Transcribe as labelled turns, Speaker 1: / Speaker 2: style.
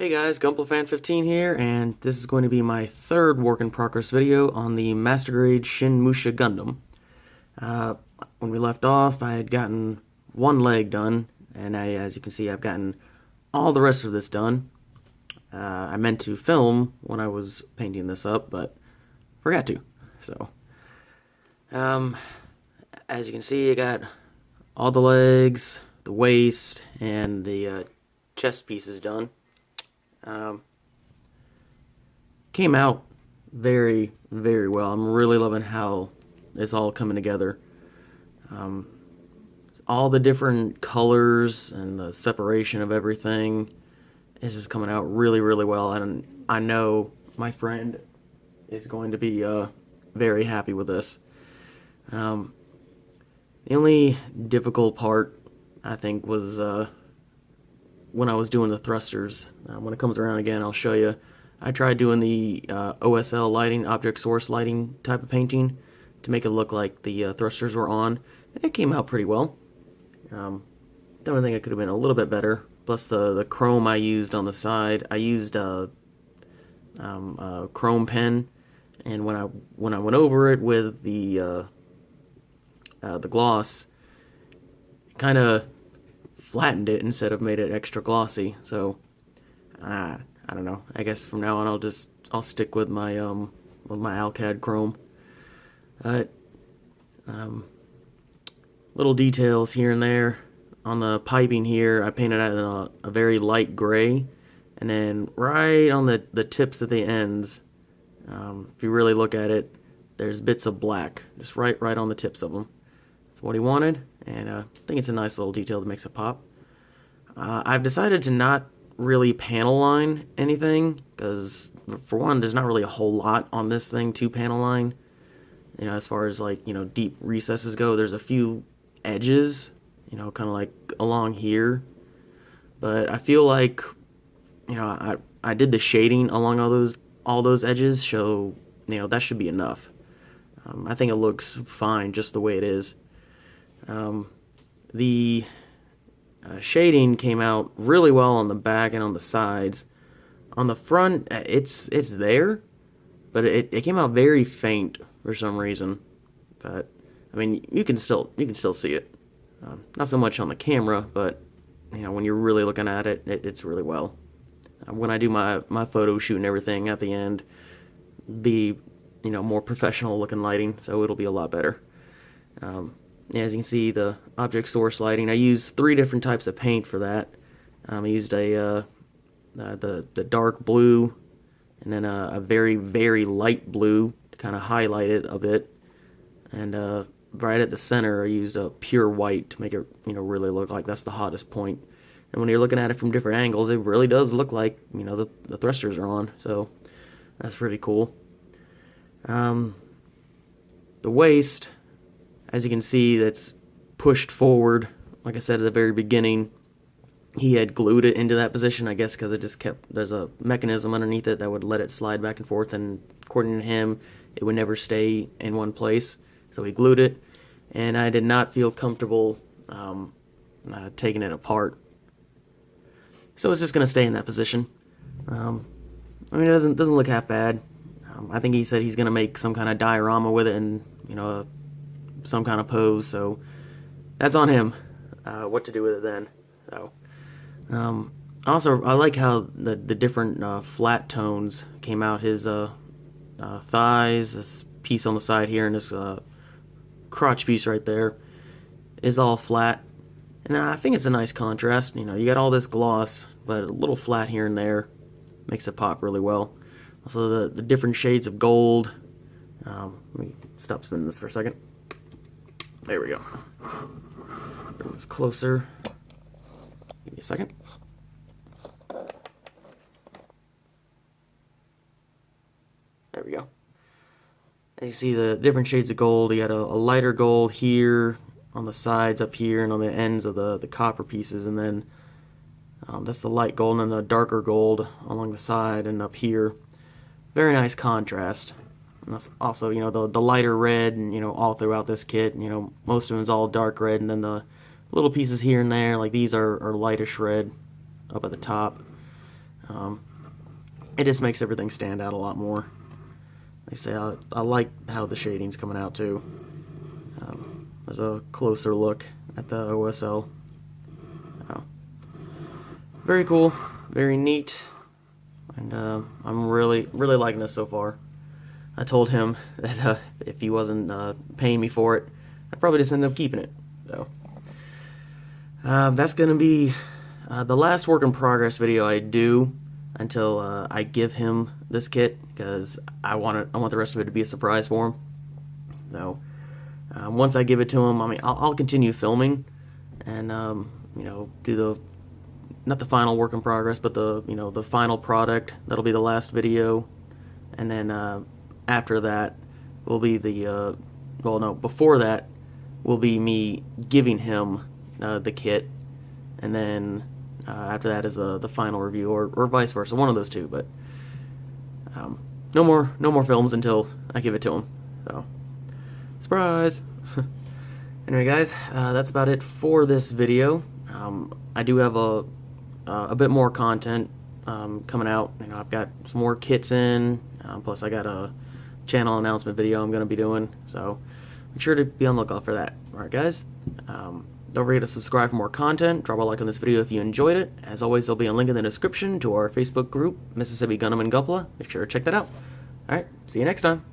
Speaker 1: Hey guys, GumplaFan15 here, and this is going to be my third work in progress video on the Master Grade Shin Musha Gundam. When we left off, I had gotten one leg done, and as you can see, I've gotten all the rest of this done. I meant to film when I was painting this up, but forgot to. So, as you can see, I got all the legs, the waist, and the chest pieces done. Came out very, very well. I'm really loving how it's all coming together. All the different colors and the separation of everything is just coming out really, really well. And I know my friend is going to be very happy with this. The only difficult part, I think, was when I was doing the thrusters. When it comes around again, I'll show you. I tried doing the OSL lighting, object source lighting type of painting to make it look like the thrusters were on. And it came out pretty well. The only thing I could have been a little bit better, plus the chrome I used on the side. I used a chrome pen, and when I went over it with the gloss, it kind of flattened it instead of made it extra glossy. So I don't know. I guess from now on I'll stick with my Alcad chrome. Little details here and there on the piping here. I painted it in a very light gray, and then right on the tips of the ends, if you really look at it, there's bits of black just right on the tips of them. That's what he wanted, and I think it's a nice little detail that makes it pop. I've decided to not really panel line anything, because for one, there's not really a whole lot on this thing to panel line. You know, as far as like, you know, deep recesses go, there's a few edges, you know, kind of like along here. But I feel like, you know, I did the shading along all those edges, so, you know, that should be enough. I think it looks fine just the way it is. The shading came out really well on the back and on the sides. On the front, it's there, but it came out very faint for some reason. But I mean, you can still see it. Not so much on the camera, but you know, when you're really looking at it, it's really well. When I do my photo shoot and everything at the end, be, you know, more professional looking lighting, so it'll be a lot better. As you can see, the object source lighting, I used 3 different types of paint for that. I used the dark blue, and then a very, very light blue to kind of highlight it a bit, and right at the center I used a pure white to make it, you know, really look like that's the hottest point. And when you're looking at it from different angles, it really does look like, you know, the thrusters are on, so that's pretty cool. The waist, as you can see, that's pushed forward. Like I said at the very beginning, he had glued it into that position, I guess, because it just there's a mechanism underneath it that would let it slide back and forth, and according to him, it would never stay in one place. So he glued it, and I did not feel comfortable taking it apart. So it's just going to stay in that position. I mean, it doesn't look half bad. I think he said he's going to make some kind of diorama with it, and, you know, some kind of pose, so that's on him, what to do with it then. So also, I like how the different flat tones came out. His thighs, this piece on the side here, and this crotch piece right there is all flat, and I think it's a nice contrast. You know, you got all this gloss, but a little flat here and there makes it pop really well. Also, the different shades of gold. Let me stop spinning this for a second. There we go. Bring this closer. Give me a second. There we go. As you see, the different shades of gold. You got a lighter gold here on the sides up here and on the ends of the copper pieces, and then that's the light gold, and then the darker gold along the side and up here. Very nice contrast. And that's also, you know, the lighter red, and, you know, all throughout this kit, you know, most of them is all dark red, and then the little pieces here and there, like these are lightish red up at the top. It just makes everything stand out a lot more. Like I say, I like how the shading's coming out too. There's a closer look at the OSL. Very cool, very neat, and I'm really liking this so far. I told him that if he wasn't paying me for it, I'd probably just end up keeping it. So that's gonna be the last work in progress video I do until I give him this kit, because I want the rest of it to be a surprise for him. So once I give it to him, I mean, I'll continue filming and do the, not the final work in progress, but the final product. That'll be the last video, and then after that will be the well, no, before that will be me giving him the kit, and then after that is the final review, or vice versa, one of those two. But no more films until I give it to him. So surprise. Anyway, guys, that's about it for this video. I do have a bit more content coming out. I've got some more kits in, plus I got a channel announcement video I'm going to be doing, so make sure to be on the lookout for that. Alright, guys, don't forget to subscribe for more content. Drop a like on this video if you enjoyed it. As always, there'll be a link in the description to our Facebook group, Mississippi Gundam and Gunpla. Make sure to check that out. Alright, see you next time.